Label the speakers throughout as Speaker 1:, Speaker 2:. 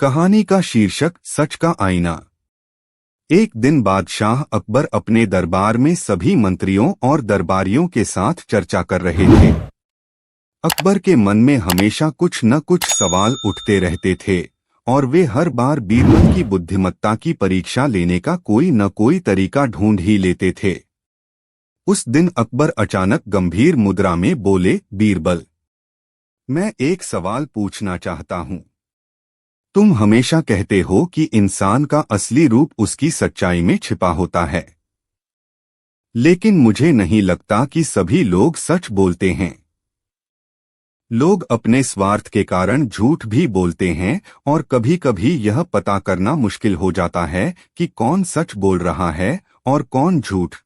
Speaker 1: कहानी का शीर्षक सच का आईना। एक दिन बादशाह अकबर अपने दरबार में सभी मंत्रियों और दरबारियों के साथ चर्चा कर रहे थे। अकबर के मन में हमेशा कुछ न कुछ सवाल उठते रहते थे और वे हर बार बीरबल की बुद्धिमत्ता की परीक्षा लेने का कोई न कोई तरीका ढूंढ ही लेते थे। उस दिन अकबर अचानक गंभीर मुद्रा में बोले, बीरबल, मैं एक सवाल पूछना चाहता हूं। तुम हमेशा कहते हो कि इंसान का असली रूप उसकी सच्चाई में छिपा होता है, लेकिन मुझे नहीं लगता कि सभी लोग सच बोलते हैं। लोग अपने स्वार्थ के कारण झूठ भी बोलते हैं और कभी-कभी यह पता करना मुश्किल हो जाता है कि कौन सच बोल रहा है और कौन झूठ।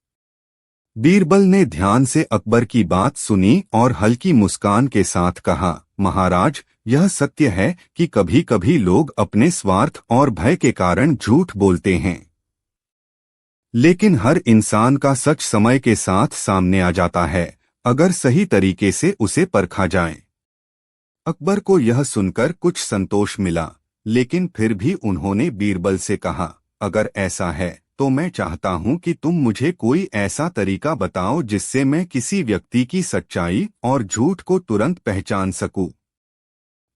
Speaker 1: बीरबल ने ध्यान से अकबर की बात सुनी और हल्की मुस्कान के साथ कहा, महाराज, यह सत्य है कि कभी-कभी लोग अपने स्वार्थ और भय के कारण झूठ बोलते हैं, लेकिन हर इंसान का सच समय के साथ सामने आ जाता है, अगर सही तरीके से उसे परखा जाए। अकबर को यह सुनकर कुछ संतोष मिला, लेकिन फिर भी उन्होंने बीरबल से कहा, अगर ऐसा है तो मैं चाहता हूं कि तुम मुझे कोई ऐसा तरीका बताओ जिससे मैं किसी व्यक्ति की सच्चाई और झूठ को तुरंत पहचान सकूं।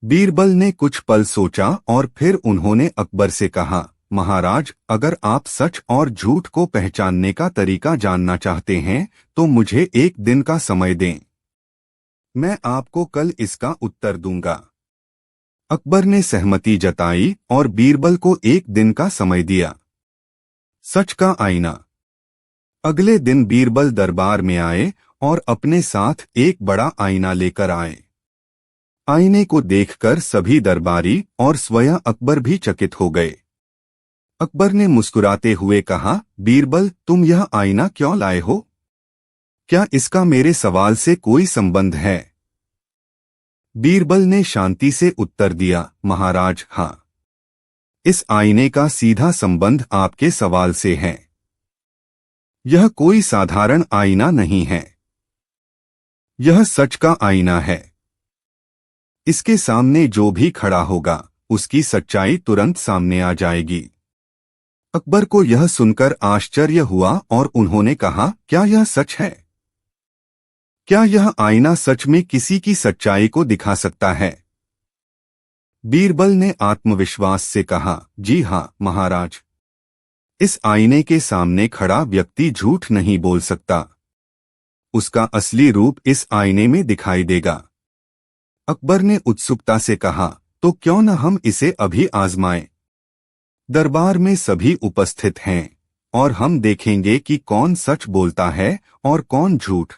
Speaker 1: बीरबल ने कुछ पल सोचा और फिर उन्होंने अकबर से कहा, महाराज, अगर आप सच और झूठ को पहचानने का तरीका जानना चाहते हैं तो मुझे एक दिन का समय दें। मैं आपको कल इसका उत्तर दूंगा। अकबर ने सहमति जताई और बीरबल को एक दिन का समय दिया। सच का आईना। अगले दिन बीरबल दरबार में आए और अपने साथ एक बड़ा आईना लेकर आए। आईने को देखकर सभी दरबारी और स्वयं अकबर भी चकित हो गए। अकबर ने मुस्कुराते हुए कहा, बीरबल, तुम यह आईना क्यों लाए हो? क्या इसका मेरे सवाल से कोई संबंध है? बीरबल ने शांति से उत्तर दिया, महाराज, हाँ। इस आईने का सीधा संबंध आपके सवाल से है। यह कोई साधारण आईना नहीं है। यह सच का आईना है। इसके सामने जो भी खड़ा होगा उसकी सच्चाई तुरंत सामने आ जाएगी। अकबर को यह सुनकर आश्चर्य हुआ और उन्होंने कहा, क्या यह सच है? क्या यह आईना सच में किसी की सच्चाई को दिखा सकता है? बीरबल ने आत्मविश्वास से कहा, जी हाँ, महाराज। इस आईने के सामने खड़ा व्यक्ति झूठ नहीं बोल सकता। उसका असली रूप इस आईने में दिखाई देगा। अकबर ने उत्सुकता से कहा, तो क्यों न हम इसे अभी आजमाएं? दरबार में सभी उपस्थित हैं और हम देखेंगे कि कौन सच बोलता है और कौन झूठ।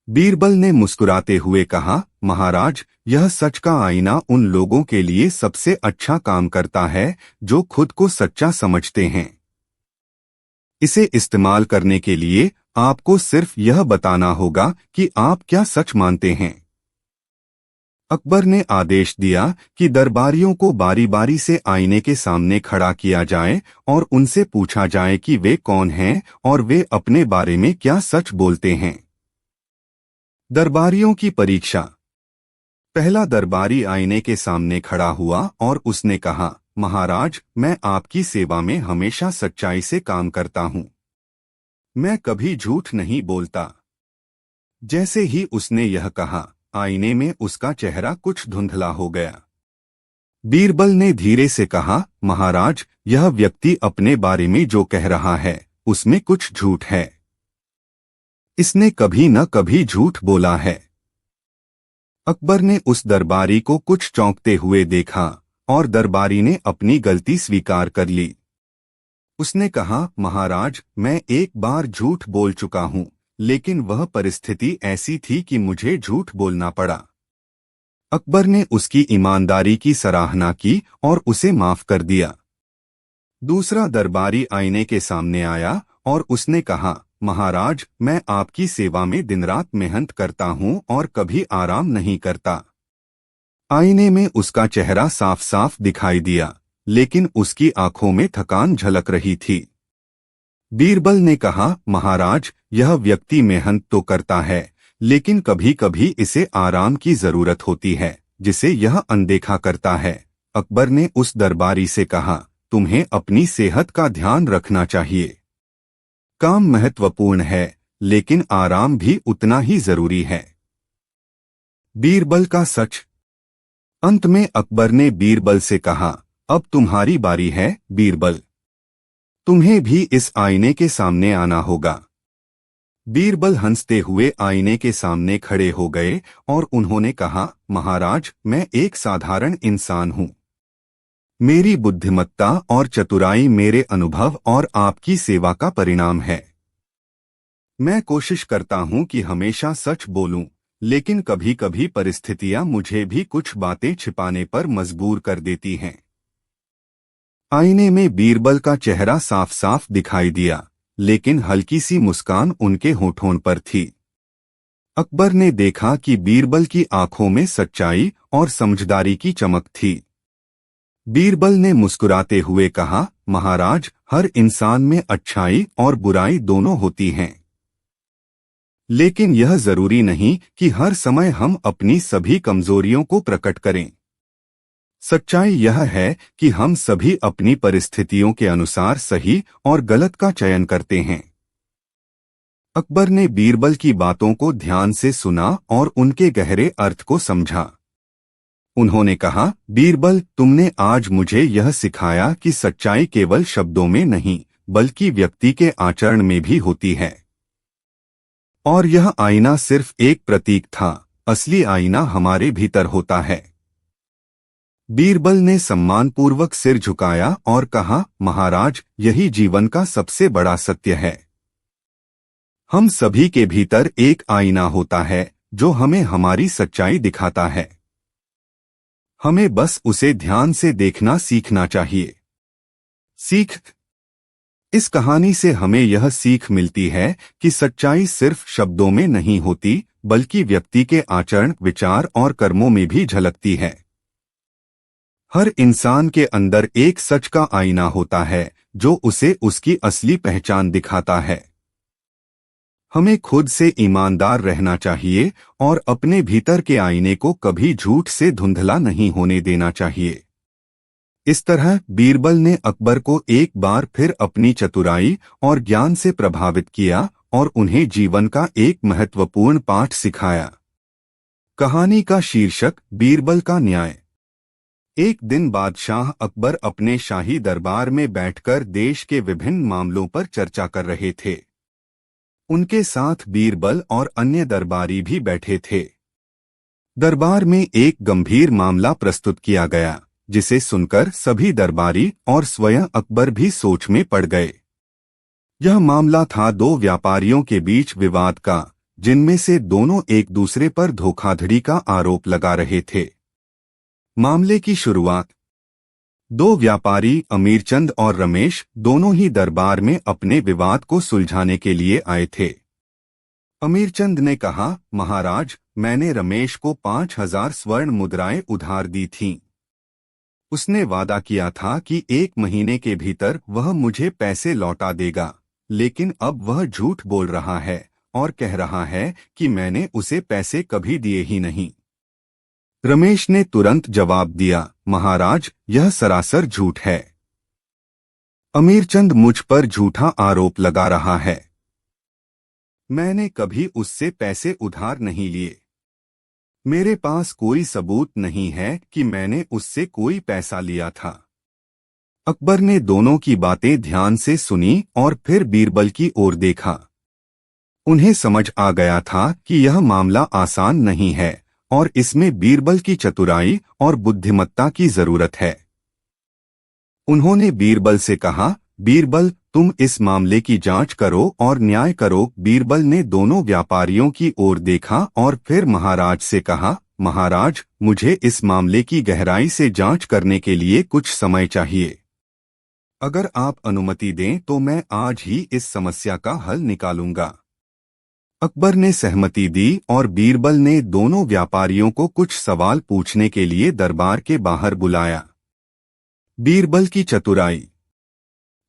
Speaker 1: बीरबल ने मुस्कुराते हुए कहा, महाराज, यह सच का आईना उन लोगों के लिए सबसे अच्छा काम करता है जो खुद को सच्चा समझते हैं। इसे इस्तेमाल करने के लिए आपको सिर्फ यह बताना होगा कि आप क्या सच मानते हैं। अकबर ने आदेश दिया कि दरबारियों को बारी बारी से आईने के सामने खड़ा किया जाए और उनसे पूछा जाए कि वे कौन हैं और वे अपने बारे में क्या सच बोलते हैं। दरबारियों की परीक्षा। पहला दरबारी आईने के सामने खड़ा हुआ और उसने कहा, महाराज, मैं आपकी सेवा में हमेशा सच्चाई से काम करता हूं। मैं कभी झूठ नहीं बोलता। जैसे ही उसने यह कहा, आईने में उसका चेहरा कुछ धुंधला हो गया। बीरबल ने धीरे से कहा, महाराज, यह व्यक्ति अपने बारे में जो कह रहा है उसमें कुछ झूठ है। इसने कभी न कभी झूठ बोला है। अकबर ने उस दरबारी को कुछ चौंकते हुए देखा और दरबारी ने अपनी गलती स्वीकार कर ली। उसने कहा, महाराज, मैं एक बार झूठ बोल चुका हूं, लेकिन वह परिस्थिति ऐसी थी कि मुझे झूठ बोलना पड़ा। अकबर ने उसकी ईमानदारी की सराहना की और उसे माफ कर दिया। दूसरा दरबारी आईने के सामने आया और उसने कहा, महाराज, मैं आपकी सेवा में दिन रात मेहनत करता हूं और कभी आराम नहीं करता। आईने में उसका चेहरा साफ साफ दिखाई दिया, लेकिन उसकी आंखों में थकान झलक रही थी। बीरबल ने कहा, महाराज, यह व्यक्ति मेहनत तो करता है, लेकिन कभी कभी इसे आराम की जरूरत होती है, जिसे यह अनदेखा करता है। अकबर ने उस दरबारी से कहा, तुम्हें अपनी सेहत का ध्यान रखना चाहिए। काम महत्वपूर्ण है, लेकिन आराम भी उतना ही जरूरी है। बीरबल का सच। अंत में अकबर ने बीरबल से कहा, अब तुम्हारी बारी है बीरबल। तुम्हें भी इस आईने के सामने आना होगा। बीरबल हंसते हुए आईने के सामने खड़े हो गए और उन्होंने कहा, महाराज, मैं एक साधारण इंसान हूँ। मेरी बुद्धिमत्ता और चतुराई मेरे अनुभव और आपकी सेवा का परिणाम है। मैं कोशिश करता हूँ कि हमेशा सच बोलूं, लेकिन कभी कभी परिस्थितियां मुझे भी कुछ बातें छिपाने पर मजबूर कर देती हैं। आईने में बीरबल का चेहरा साफ साफ दिखाई दिया, लेकिन हल्की सी मुस्कान उनके होठों पर थी। अकबर ने देखा कि बीरबल की आंखों में सच्चाई और समझदारी की चमक थी। बीरबल ने मुस्कुराते हुए कहा, महाराज, हर इंसान में अच्छाई और बुराई दोनों होती हैं। लेकिन यह जरूरी नहीं कि हर समय हम अपनी सभी कमजोरियों को प्रकट करें। सच्चाई यह है कि हम सभी अपनी परिस्थितियों के अनुसार सही और गलत का चयन करते हैं। अकबर ने बीरबल की बातों को ध्यान से सुना और उनके गहरे अर्थ को समझा। उन्होंने कहा, बीरबल, तुमने आज मुझे यह सिखाया कि सच्चाई केवल शब्दों में नहीं, बल्कि व्यक्ति के आचरण में भी होती है। और यह आईना सिर्फ एक प्रतीक था, असली आईना हमारे भीतर होता है। बीरबल ने सम्मानपूर्वक सिर झुकाया और कहा, महाराज, यही जीवन का सबसे बड़ा सत्य है। हम सभी के भीतर एक आईना होता है जो हमें हमारी सच्चाई दिखाता है। हमें बस उसे ध्यान से देखना सीखना चाहिए। सीख। इस कहानी से हमें यह सीख मिलती है कि सच्चाई सिर्फ शब्दों में नहीं होती, बल्कि व्यक्ति के आचरण, विचार और कर्मों में भी झलकती है। हर इंसान के अंदर एक सच का आईना होता है जो उसे उसकी असली पहचान दिखाता है। हमें खुद से ईमानदार रहना चाहिए और अपने भीतर के आईने को कभी झूठ से धुंधला नहीं होने देना चाहिए। इस तरह बीरबल ने अकबर को एक बार फिर अपनी चतुराई और ज्ञान से प्रभावित किया और उन्हें जीवन का एक महत्वपूर्ण पाठ सिखाया। कहानी का शीर्षक, बीरबल का न्याय। एक दिन बादशाह अकबर अपने शाही दरबार में बैठकर देश के विभिन्न मामलों पर चर्चा कर रहे थे। उनके साथ बीरबल और अन्य दरबारी भी बैठे थे। दरबार में एक गंभीर मामला प्रस्तुत किया गया, जिसे सुनकर सभी दरबारी और स्वयं अकबर भी सोच में पड़ गए। यह मामला था दो व्यापारियों के बीच विवाद का, जिनमें से दोनों एक दूसरे पर धोखाधड़ी का आरोप लगा रहे थे। मामले की शुरुआत। दो व्यापारी अमीरचंद और रमेश दोनों ही दरबार में अपने विवाद को सुलझाने के लिए आए थे। अमीरचंद ने कहा, महाराज, मैंने रमेश को 5,000 स्वर्ण मुद्राएं उधार दी थीं। उसने वादा किया था कि 1 महीने के भीतर वह मुझे पैसे लौटा देगा, लेकिन अब वह झूठ बोल रहा है और कह रहा है कि मैंने उसे पैसे कभी दिए ही नहीं। रमेश ने तुरंत जवाब दिया, महाराज, यह सरासर झूठ है। अमीरचंद मुझ पर झूठा आरोप लगा रहा है। मैंने कभी उससे पैसे उधार नहीं लिए। मेरे पास कोई सबूत नहीं है कि मैंने उससे कोई पैसा लिया था। अकबर ने दोनों की बातें ध्यान से सुनी और फिर बीरबल की ओर देखा। उन्हें समझ आ गया था कि यह मामला आसान नहीं है और इसमें बीरबल की चतुराई और बुद्धिमत्ता की जरूरत है। उन्होंने बीरबल से कहा, बीरबल, तुम इस मामले की जांच करो और न्याय करो। बीरबल ने दोनों व्यापारियों की ओर देखा और फिर महाराज से कहा, महाराज, मुझे इस मामले की गहराई से जांच करने के लिए कुछ समय चाहिए। अगर आप अनुमति दें तो मैं आज ही इस समस्या का हल निकालूंगा। अकबर ने सहमति दी और बीरबल ने दोनों व्यापारियों को कुछ सवाल पूछने के लिए दरबार के बाहर बुलाया। बीरबल की चतुराई।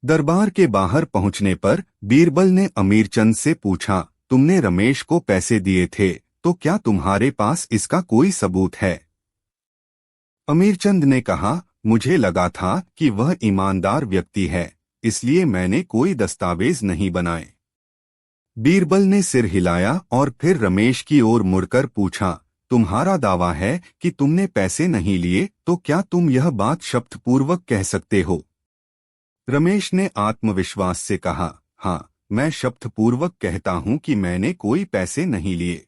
Speaker 1: दरबार के बाहर पहुंचने पर बीरबल ने अमीरचंद से पूछा, तुमने रमेश को पैसे दिए थे, तो क्या तुम्हारे पास इसका कोई सबूत है? अमीरचंद ने कहा, मुझे लगा था कि वह ईमानदार व्यक्ति है, इसलिए मैंने कोई दस्तावेज नहीं बनाए। बीरबल ने सिर हिलाया और फिर रमेश की ओर मुड़कर पूछा, तुम्हारा दावा है कि तुमने पैसे नहीं लिए, तो क्या तुम यह बात शपथपूर्वक कह सकते हो? रमेश ने आत्मविश्वास से कहा, हाँ, मैं शपथपूर्वक कहता हूं कि मैंने कोई पैसे नहीं लिए।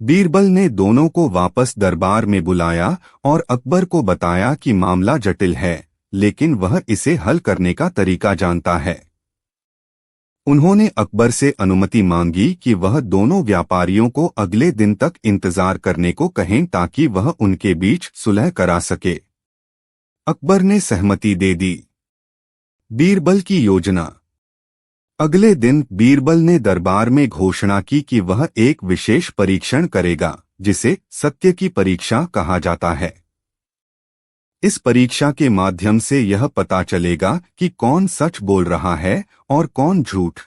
Speaker 1: बीरबल ने दोनों को वापस दरबार में बुलाया और अकबर को बताया कि मामला जटिल है, लेकिन वह इसे हल करने का तरीका जानता है। उन्होंने अकबर से अनुमति मांगी कि वह दोनों व्यापारियों को अगले दिन तक इंतजार करने को कहें ताकि वह उनके बीच सुलह करा सके। अकबर ने सहमति दे दी। बीरबल की योजना। अगले दिन बीरबल ने दरबार में घोषणा की कि वह एक विशेष परीक्षण करेगा, जिसे सत्य की परीक्षा कहा जाता है। इस परीक्षा के माध्यम से यह पता चलेगा कि कौन सच बोल रहा है और कौन झूठ।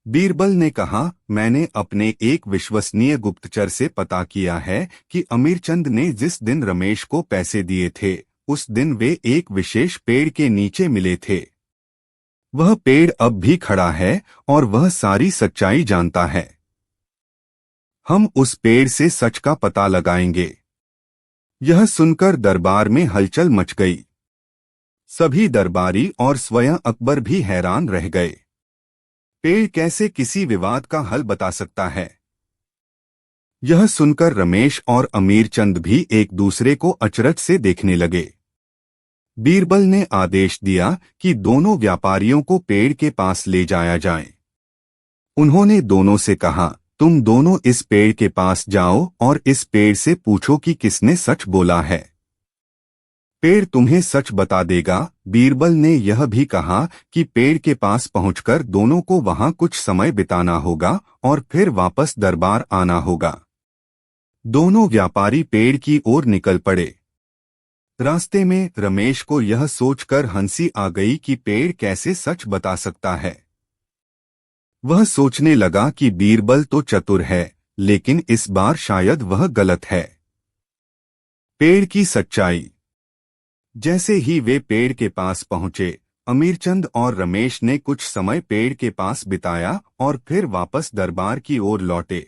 Speaker 1: बीरबल ने कहा, मैंने अपने एक विश्वसनीय गुप्तचर से पता किया है कि अमीरचंद ने जिस दिन रमेश को पैसे दिए थे, उस दिन वे एक विशेष पेड़ के नीचे मिले थे। वह पेड़ अब भी खड़ा है और वह सारी सच्चाई जानता है। हम उस पेड़ से सच का पता लगाएंगे। यह सुनकर दरबार में हलचल मच गई। सभी दरबारी और स्वयं अकबर भी हैरान रह गए। पेड़ कैसे किसी विवाद का हल बता सकता है? यह सुनकर रमेश और अमीरचंद भी एक दूसरे को अचरज से देखने लगे। बीरबल ने आदेश दिया कि दोनों व्यापारियों को पेड़ के पास ले जाया जाए। उन्होंने दोनों से कहा, तुम दोनों इस पेड़ के पास जाओ और इस पेड़ से पूछो कि किसने सच बोला है। पेड़ तुम्हें सच बता देगा। बीरबल ने यह भी कहा कि पेड़ के पास पहुंचकर दोनों को वहां कुछ समय बिताना होगा और फिर वापस दरबार आना होगा। दोनों व्यापारी पेड़ की ओर निकल पड़े। रास्ते में रमेश को यह सोचकर हंसी आ गई कि पेड़ कैसे सच बता सकता है। वह सोचने लगा कि बीरबल तो चतुर है, लेकिन इस बार शायद वह गलत है। पेड़ की सच्चाई। जैसे ही वे पेड़ के पास पहुंचे, अमीरचंद और रमेश ने कुछ समय पेड़ के पास बिताया और फिर वापस दरबार की ओर लौटे।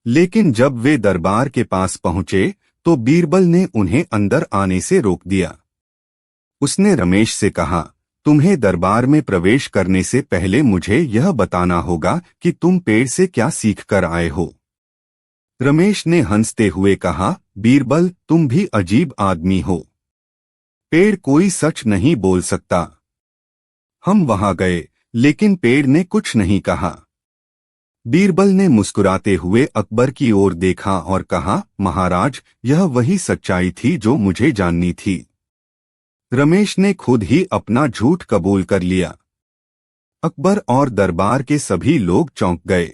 Speaker 1: लेकिन जब वे दरबार के पास पहुंचे तो बीरबल ने उन्हें अंदर आने से रोक दिया। उसने रमेश से कहा, तुम्हें दरबार में प्रवेश करने से पहले मुझे यह बताना होगा कि तुम पेड़ से क्या सीख कर आए हो। रमेश ने हंसते हुए कहा, बीरबल, तुम भी अजीब आदमी हो। पेड़ कोई सच नहीं बोल सकता। हम वहां गए, लेकिन पेड़ ने कुछ नहीं कहा। बीरबल ने मुस्कुराते हुए अकबर की ओर देखा और कहा, महाराज, यह वही सच्चाई थी जो मुझे जाननी थी। रमेश ने खुद ही अपना झूठ कबूल कर लिया। अकबर और दरबार के सभी लोग चौंक गए।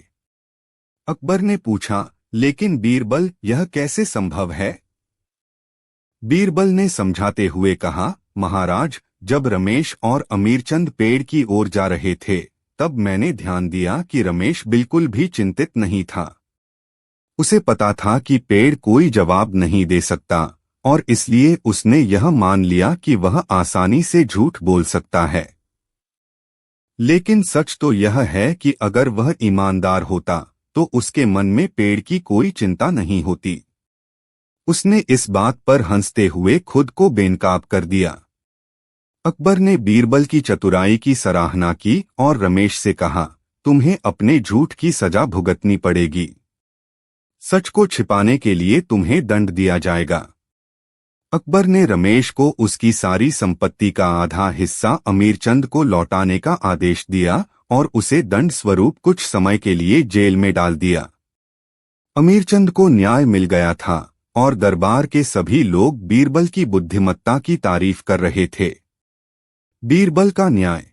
Speaker 1: अकबर ने पूछा, लेकिन बीरबल, यह कैसे संभव है? बीरबल ने समझाते हुए कहा, महाराज, जब रमेश और अमीरचंद पेड़ की ओर जा रहे थे, तब मैंने ध्यान दिया कि रमेश बिल्कुल भी चिंतित नहीं था। उसे पता था कि पेड़ कोई जवाब नहीं दे सकता और इसलिए उसने यह मान लिया कि वह आसानी से झूठ बोल सकता है। लेकिन सच तो यह है कि अगर वह ईमानदार होता तो उसके मन में पेड़ की कोई चिंता नहीं होती। उसने इस बात पर हंसते हुए खुद को बेनकाब कर दिया। अकबर ने बीरबल की चतुराई की सराहना की और रमेश से कहा, तुम्हें अपने झूठ की सजा भुगतनी पड़ेगी। सच को छिपाने के लिए तुम्हें दंड दिया जाएगा। अकबर ने रमेश को उसकी सारी संपत्ति का आधा हिस्सा अमीरचंद को लौटाने का आदेश दिया और उसे दंड स्वरूप कुछ समय के लिए जेल में डाल दिया। अमीरचंद को न्याय मिल गया था और दरबार के सभी लोग बीरबल की बुद्धिमत्ता की तारीफ कर रहे थे। बीरबल का न्याय।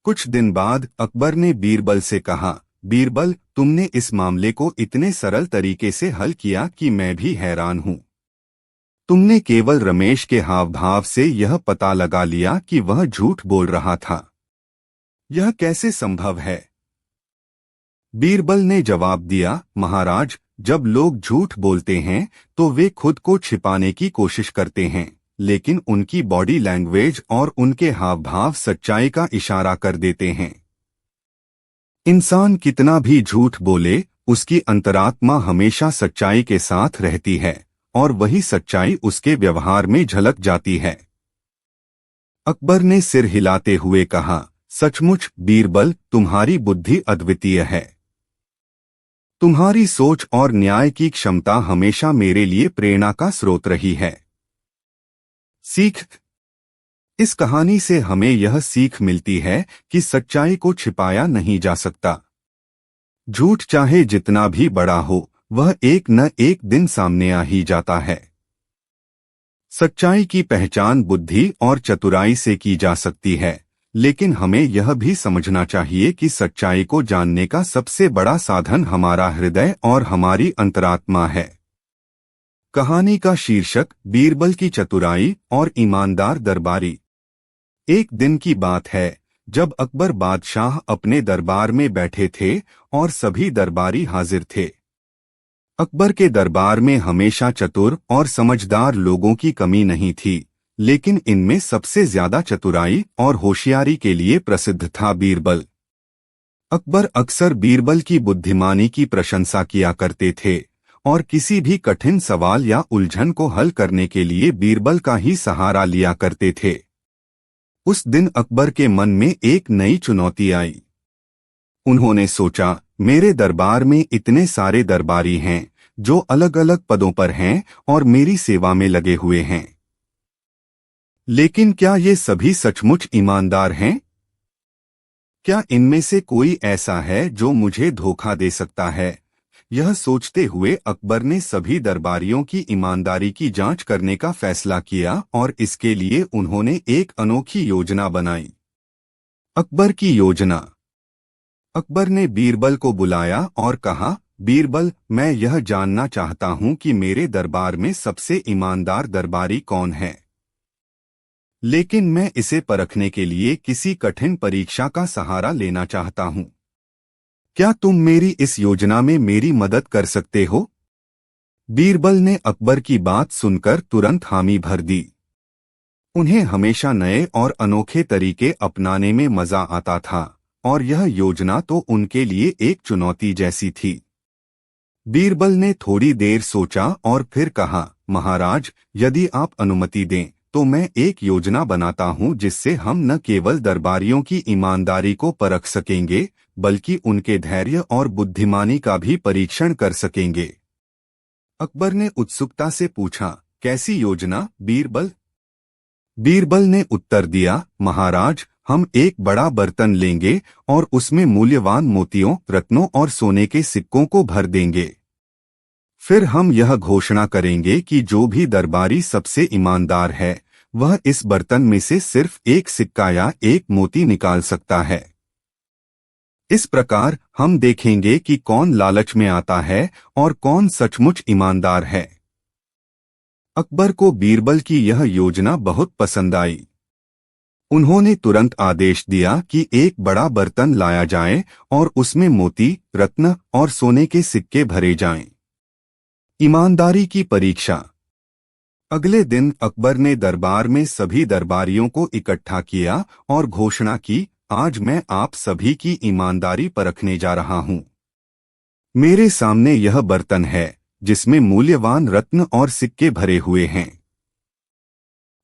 Speaker 1: कुछ दिन बाद अकबर ने बीरबल से कहा, बीरबल, तुमने इस मामले को इतने सरल तरीके से हल किया कि मैं भी हैरान हूं। तुमने केवल रमेश के हाव भाव से यह पता लगा लिया कि वह झूठ बोल रहा था। यह कैसे संभव है? बीरबल ने जवाब दिया, महाराज, जब लोग झूठ बोलते हैं तो वे खुद को छिपाने की कोशिश करते हैं, लेकिन उनकी बॉडी लैंग्वेज और उनके हाव भाव सच्चाई का इशारा कर देते हैं। इंसान कितना भी झूठ बोले, उसकी अंतरात्मा हमेशा सच्चाई के साथ रहती है और वही सच्चाई उसके व्यवहार में झलक जाती है। अकबर ने सिर हिलाते हुए कहा, सचमुच बीरबल, तुम्हारी बुद्धि अद्वितीय है। तुम्हारी सोच और न्याय की क्षमता हमेशा मेरे लिए प्रेरणा का स्रोत रही है। सीख। इस कहानी से हमें यह सीख मिलती है कि सच्चाई को छिपाया नहीं जा सकता। झूठ चाहे जितना भी बड़ा हो, वह एक न एक दिन सामने आ ही जाता है। सच्चाई की पहचान बुद्धि और चतुराई से की जा सकती है, लेकिन हमें यह भी समझना चाहिए कि सच्चाई को जानने का सबसे बड़ा साधन हमारा हृदय और हमारी अंतरात्मा है। कहानी का शीर्षक बीरबल की चतुराई और ईमानदार दरबारी। एक दिन की बात है जब अकबर बादशाह अपने दरबार में बैठे थे और सभी दरबारी हाजिर थे। अकबर के दरबार में हमेशा चतुर और समझदार लोगों की कमी नहीं थी, लेकिन इनमें सबसे ज्यादा चतुराई और होशियारी के लिए प्रसिद्ध था बीरबल। अकबर अक्सर बीरबल की बुद्धिमानी की प्रशंसा किया करते थे और किसी भी कठिन सवाल या उलझन को हल करने के लिए बीरबल का ही सहारा लिया करते थे। उस दिन अकबर के मन में एक नई चुनौती आई। उन्होंने सोचा, मेरे दरबार में इतने सारे दरबारी हैं जो अलग अलग पदों पर हैं और मेरी सेवा में लगे हुए हैं, लेकिन क्या ये सभी सचमुच ईमानदार हैं? क्या इनमें से कोई ऐसा है जो मुझे धोखा दे सकता है? यह सोचते हुए अकबर ने सभी दरबारियों की ईमानदारी की जांच करने का फैसला किया और इसके लिए उन्होंने एक अनोखी योजना बनाई। अकबर की योजना। अकबर ने बीरबल को बुलाया और कहा, बीरबल, मैं यह जानना चाहता हूं कि मेरे दरबार में सबसे ईमानदार दरबारी कौन है, लेकिन मैं इसे परखने के लिए किसी कठिन परीक्षा का सहारा लेना चाहता हूं। क्या तुम मेरी इस योजना में मेरी मदद कर सकते हो? बीरबल ने अकबर की बात सुनकर तुरंत हामी भर दी। उन्हें हमेशा नए और अनोखे तरीके अपनाने में मजा आता था और यह योजना तो उनके लिए एक चुनौती जैसी थी। बीरबल ने थोड़ी देर सोचा और फिर कहा, महाराज, यदि आप अनुमति दें तो मैं एक योजना बनाता हूं जिससे हम न केवल दरबारियों की ईमानदारी को परख सकेंगे, बल्कि उनके धैर्य और बुद्धिमानी का भी परीक्षण कर सकेंगे। अकबर ने उत्सुकता से पूछा, कैसी योजना बीरबल? बीरबल ने उत्तर दिया, महाराज, हम एक बड़ा बर्तन लेंगे और उसमें मूल्यवान मोतियों, रत्नों और सोने के सिक्कों को भर देंगे। फिर हम यह घोषणा करेंगे कि जो भी दरबारी सबसे ईमानदार है, वह इस बर्तन में से सिर्फ एक सिक्का या एक मोती निकाल सकता है। इस प्रकार हम देखेंगे कि कौन लालच में आता है और कौन सचमुच ईमानदार है। अकबर को बीरबल की यह योजना बहुत पसंद आई। उन्होंने तुरंत आदेश दिया कि एक बड़ा बर्तन लाया जाए और उसमें मोती, रत्न और सोने के सिक्के भरे जाएं। ईमानदारी की परीक्षा। अगले दिन अकबर ने दरबार में सभी दरबारियों को इकट्ठा किया और घोषणा की, आज मैं आप सभी की ईमानदारी परखने जा रहा हूं। मेरे सामने यह बर्तन है जिसमें मूल्यवान रत्न और सिक्के भरे हुए हैं।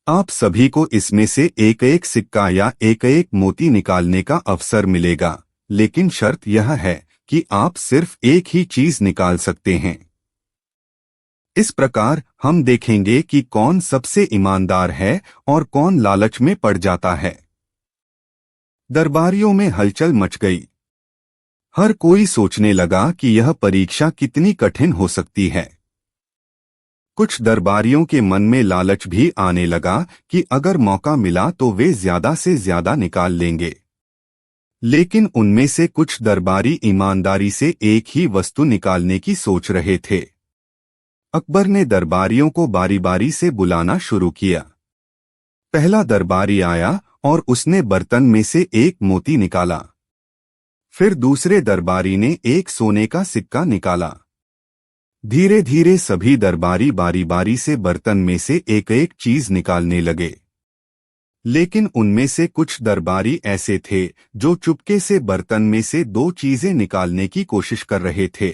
Speaker 1: आप सभी को इसमें से एक एक सिक्का या एक एक मोती निकालने का अवसर मिलेगा, लेकिन शर्त यह है कि आप सिर्फ एक ही चीज निकाल सकते हैं। इस प्रकार हम देखेंगे कि कौन सबसे ईमानदार है और कौन लालच में पड़ जाता है। दरबारियों में हलचल मच गई। हर कोई सोचने लगा कि यह परीक्षा कितनी कठिन हो सकती है। कुछ दरबारियों के मन में लालच भी आने लगा कि अगर मौका मिला तो वे ज्यादा से ज्यादा निकाल लेंगे, लेकिन उनमें से कुछ दरबारी ईमानदारी से एक ही वस्तु निकालने की सोच रहे थे। अकबर ने दरबारियों को बारी बारी से बुलाना शुरू किया। पहला दरबारी आया और उसने बर्तन में से एक मोती निकाला। फिर दूसरे दरबारी ने एक सोने का सिक्का निकाला। धीरे धीरे सभी दरबारी बारी बारी से बर्तन में से एक एक चीज निकालने लगे। लेकिन उनमें से कुछ दरबारी ऐसे थे जो चुपके से बर्तन में से दो चीजें निकालने की कोशिश कर रहे थे।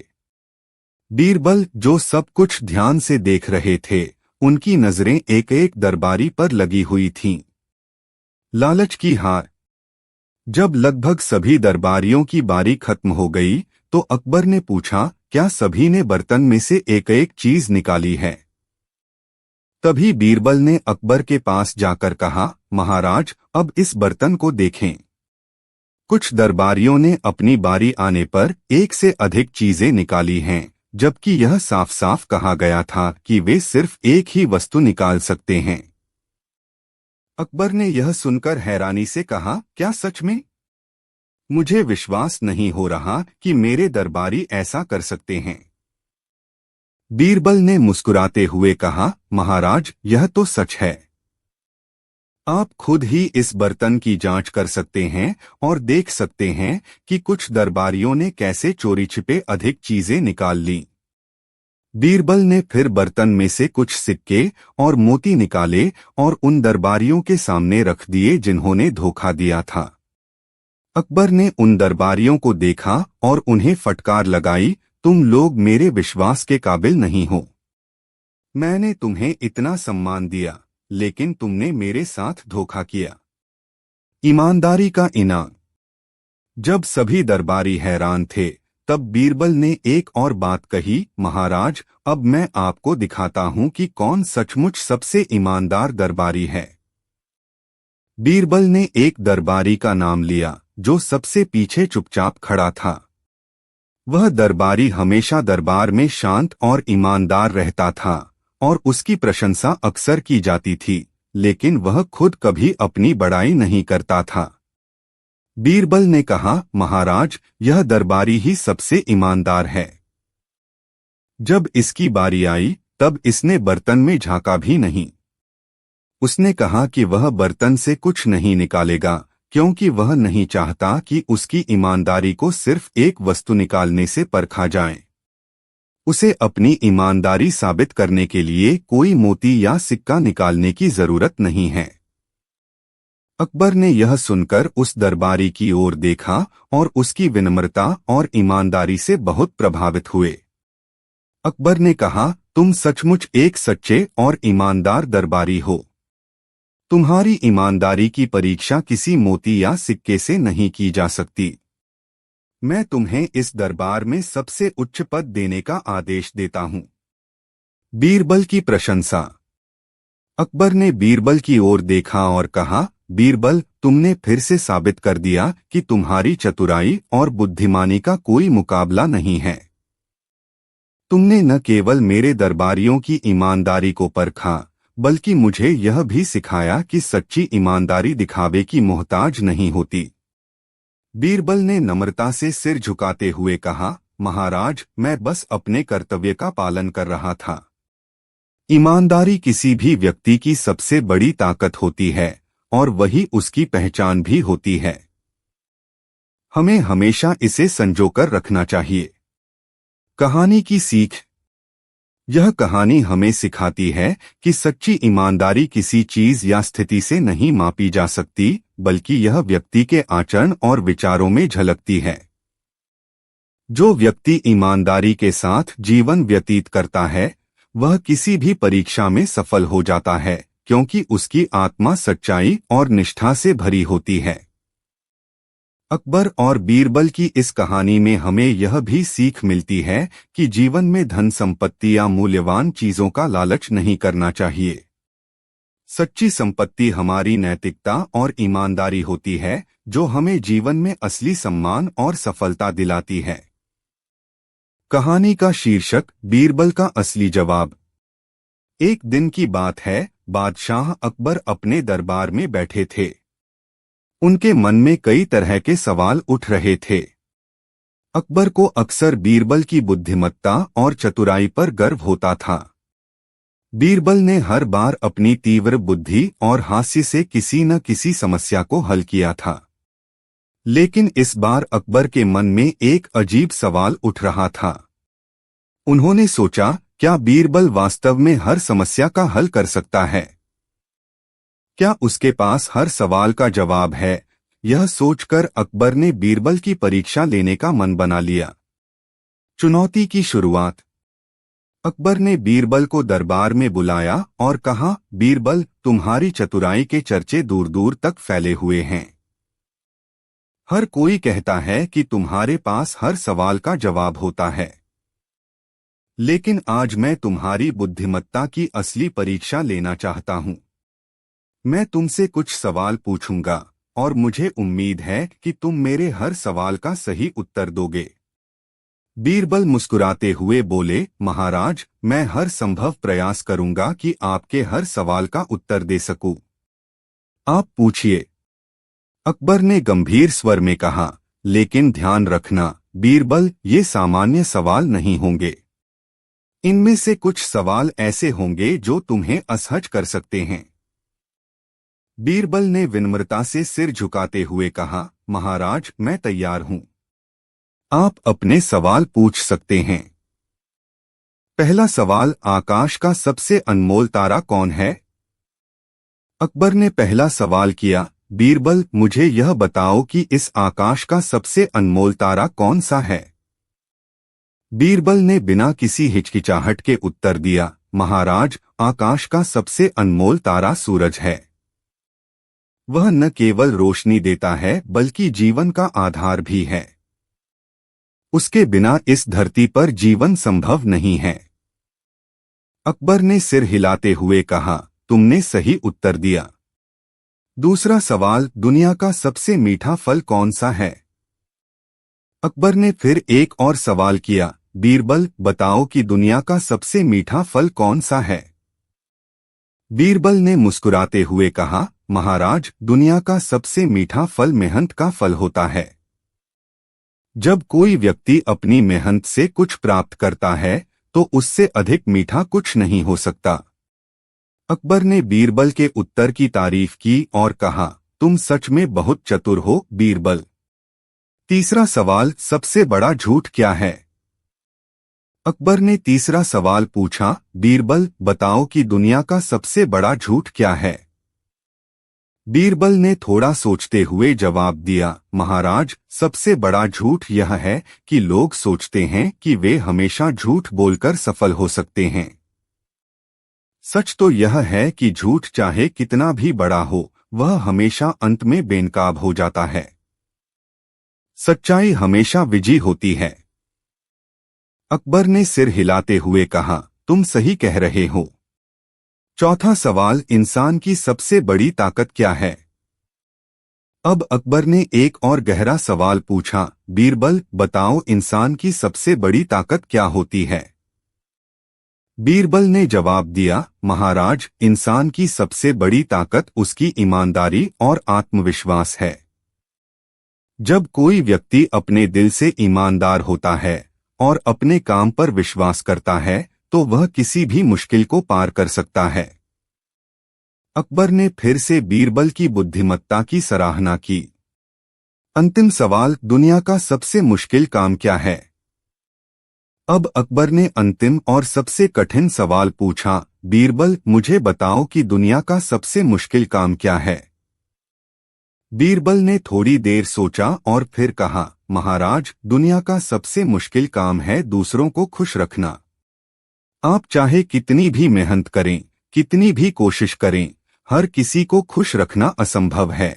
Speaker 1: बीरबल, जो सब कुछ ध्यान से देख रहे थे, उनकी नजरें एक एक दरबारी पर लगी हुई थीं। लालच की हार। जब लगभग सभी दरबारियों की बारी खत्म हो गई तो अकबर ने पूछा, क्या सभी ने बर्तन में से एक एक चीज निकाली है? तभी बीरबल ने अकबर के पास जाकर कहा, महाराज, अब इस बर्तन को देखें। कुछ दरबारियों ने अपनी बारी आने पर एक से अधिक चीजें निकाली हैं, जबकि यह साफ साफ कहा गया था कि वे सिर्फ एक ही वस्तु निकाल सकते हैं। अकबर ने यह सुनकर हैरानी से कहा, क्या सच में? मुझे विश्वास नहीं हो रहा कि मेरे दरबारी ऐसा कर सकते हैं। बीरबल ने मुस्कुराते हुए कहा, महाराज, यह तो सच है। आप खुद ही इस बर्तन की जांच कर सकते हैं और देख सकते हैं कि कुछ दरबारियों ने कैसे चोरी छिपे अधिक चीजें निकाल लीं। बीरबल ने फिर बर्तन में से कुछ सिक्के और मोती निकाले और उन दरबारियों के सामने रख दिए जिन्होंने धोखा दिया था। अकबर ने उन दरबारियों को देखा और उन्हें फटकार लगाई, तुम लोग मेरे विश्वास के काबिल नहीं हो। मैंने तुम्हें इतना सम्मान दिया, लेकिन तुमने मेरे साथ धोखा किया। ईमानदारी का इनाम। जब सभी दरबारी हैरान थे, तब बीरबल ने एक और बात कही, महाराज, अब मैं आपको दिखाता हूं कि कौन सचमुच सबसे ईमानदार दरबारी है। बीरबल ने एक दरबारी का नाम लिया जो सबसे पीछे चुपचाप खड़ा था। वह दरबारी हमेशा दरबार में शांत और ईमानदार रहता था और उसकी प्रशंसा अक्सर की जाती थी, लेकिन वह खुद कभी अपनी बड़ाई नहीं करता था। बीरबल ने कहा, महाराज, यह दरबारी ही सबसे ईमानदार है। जब इसकी बारी आई तब इसने बर्तन में झांका भी नहीं। उसने कहा कि वह बर्तन से कुछ नहीं निकालेगा, क्योंकि वह नहीं चाहता कि उसकी ईमानदारी को सिर्फ एक वस्तु निकालने से परखा जाए। उसे अपनी ईमानदारी साबित करने के लिए कोई मोती या सिक्का निकालने की जरूरत नहीं है। अकबर ने यह सुनकर उस दरबारी की ओर देखा और उसकी विनम्रता और ईमानदारी से बहुत प्रभावित हुए। अकबर ने कहा, तुम सचमुच एक सच्चे और ईमानदार दरबारी हो। तुम्हारी ईमानदारी की परीक्षा किसी मोती या सिक्के से नहीं की जा सकती। मैं तुम्हें इस दरबार में सबसे उच्च पद देने का आदेश देता हूं। बीरबल की प्रशंसा। अकबर ने बीरबल की ओर देखा और कहा, बीरबल, तुमने फिर से साबित कर दिया कि तुम्हारी चतुराई और बुद्धिमानी का कोई मुकाबला नहीं है। तुमने न केवल मेरे दरबारियों की ईमानदारी को परखा, बल्कि मुझे यह भी सिखाया कि सच्ची ईमानदारी दिखावे की मोहताज नहीं होती। बीरबल ने नम्रता से सिर झुकाते हुए कहा, महाराज, मैं बस अपने कर्तव्य का पालन कर रहा था। ईमानदारी किसी भी व्यक्ति की सबसे बड़ी ताकत होती है और वही उसकी पहचान भी होती है। हमें हमेशा इसे संजोकर रखना चाहिए। कहानी की सीख। यह कहानी हमें सिखाती है कि सच्ची ईमानदारी किसी चीज या स्थिति से नहीं मापी जा सकती, बल्कि यह व्यक्ति के आचरण और विचारों में झलकती है। जो व्यक्ति ईमानदारी के साथ जीवन व्यतीत करता है, वह किसी भी परीक्षा में सफल हो जाता है, क्योंकि उसकी आत्मा सच्चाई और निष्ठा से भरी होती है। अकबर और बीरबल की इस कहानी में हमें यह भी सीख मिलती है कि जीवन में धन संपत्ति या मूल्यवान चीजों का लालच नहीं करना चाहिए। सच्ची संपत्ति हमारी नैतिकता और ईमानदारी होती है, जो हमें जीवन में असली सम्मान और सफलता दिलाती है। कहानी का शीर्षक, बीरबल का असली जवाब। एक दिन की बात है, बादशाह अकबर अपने दरबार में बैठे थे। उनके मन में कई तरह के सवाल उठ रहे थे। अकबर को अक्सर बीरबल की बुद्धिमत्ता और चतुराई पर गर्व होता था। बीरबल ने हर बार अपनी तीव्र बुद्धि और हास्य से किसी न किसी समस्या को हल किया था। लेकिन इस बार अकबर के मन में एक अजीब सवाल उठ रहा था। उन्होंने सोचा, क्या बीरबल वास्तव में हर समस्या का हल कर सकता है? क्या उसके पास हर सवाल का जवाब है? यह सोचकर अकबर ने बीरबल की परीक्षा लेने का मन बना लिया। चुनौती की शुरुआत। अकबर ने बीरबल को दरबार में बुलाया और कहा, बीरबल, तुम्हारी चतुराई के चर्चे दूर दूर तक फैले हुए हैं। हर कोई कहता है कि तुम्हारे पास हर सवाल का जवाब होता है। लेकिन आज मैं तुम्हारी बुद्धिमत्ता की असली परीक्षा लेना चाहता हूं। मैं तुमसे कुछ सवाल पूछूंगा और मुझे उम्मीद है कि तुम मेरे हर सवाल का सही उत्तर दोगे। बीरबल मुस्कुराते हुए बोले, महाराज, मैं हर संभव प्रयास करूंगा कि आपके हर सवाल का उत्तर दे सकूं। आप पूछिए। अकबर ने गंभीर स्वर में कहा, लेकिन ध्यान रखना बीरबल, ये सामान्य सवाल नहीं होंगे। इनमें से कुछ सवाल ऐसे होंगे जो तुम्हें असहज कर सकते हैं। बीरबल ने विनम्रता से सिर झुकाते हुए कहा, महाराज, मैं तैयार हूं। आप अपने सवाल पूछ सकते हैं। पहला सवाल, आकाश का सबसे अनमोल तारा कौन है? अकबर ने पहला सवाल किया, बीरबल, मुझे यह बताओ कि इस आकाश का सबसे अनमोल तारा कौन सा है? बीरबल ने बिना किसी हिचकिचाहट के उत्तर दिया, महाराज, आकाश का सबसे अनमोल तारा सूरज है। वह न केवल रोशनी देता है बल्कि जीवन का आधार भी है। उसके बिना इस धरती पर जीवन संभव नहीं है। अकबर ने सिर हिलाते हुए कहा, तुमने सही उत्तर दिया। दूसरा सवाल, दुनिया का सबसे मीठा फल कौन सा है? अकबर ने फिर एक और सवाल किया, बीरबल, बताओ कि दुनिया का सबसे मीठा फल कौन सा है? बीरबल ने मुस्कुराते हुए कहा, महाराज, दुनिया का सबसे मीठा फल मेहनत का फल होता है। जब कोई व्यक्ति अपनी मेहनत से कुछ प्राप्त करता है तो उससे अधिक मीठा कुछ नहीं हो सकता। अकबर ने बीरबल के उत्तर की तारीफ की और कहा, तुम सच में बहुत चतुर हो बीरबल। तीसरा सवाल, सबसे बड़ा झूठ क्या है? अकबर ने तीसरा सवाल पूछा, बीरबल, बताओ कि दुनिया का सबसे बड़ा झूठ क्या है? बीरबल ने थोड़ा सोचते हुए जवाब दिया, महाराज, सबसे बड़ा झूठ यह है कि लोग सोचते हैं कि वे हमेशा झूठ बोलकर सफल हो सकते हैं। सच तो यह है कि झूठ चाहे कितना भी बड़ा हो, वह हमेशा अंत में बेनकाब हो जाता है। सच्चाई हमेशा विजयी होती है। अकबर ने सिर हिलाते हुए कहा, तुम सही कह रहे हो। चौथा सवाल, इंसान की सबसे बड़ी ताकत क्या है? अब अकबर ने एक और गहरा सवाल पूछा, बीरबल, बताओ इंसान की सबसे बड़ी ताकत क्या होती है? बीरबल ने जवाब दिया, महाराज, इंसान की सबसे बड़ी ताकत उसकी ईमानदारी और आत्मविश्वास है। जब कोई व्यक्ति अपने दिल से ईमानदार होता है और अपने काम पर विश्वास करता है तो वह किसी भी मुश्किल को पार कर सकता है। अकबर ने फिर से बीरबल की बुद्धिमत्ता की सराहना की। अंतिम सवाल, दुनिया का सबसे मुश्किल काम क्या है? अब अकबर ने अंतिम और सबसे कठिन सवाल पूछा, बीरबल, मुझे बताओ कि दुनिया का सबसे मुश्किल काम क्या है? बीरबल ने थोड़ी देर सोचा और फिर कहा, महाराज, दुनिया का सबसे मुश्किल काम है दूसरों को खुश रखना। आप चाहे कितनी भी मेहनत करें, कितनी भी कोशिश करें, हर किसी को खुश रखना असंभव है।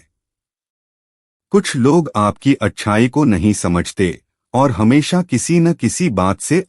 Speaker 1: कुछ लोग आपकी अच्छाई को नहीं समझते और हमेशा किसी न किसी बात से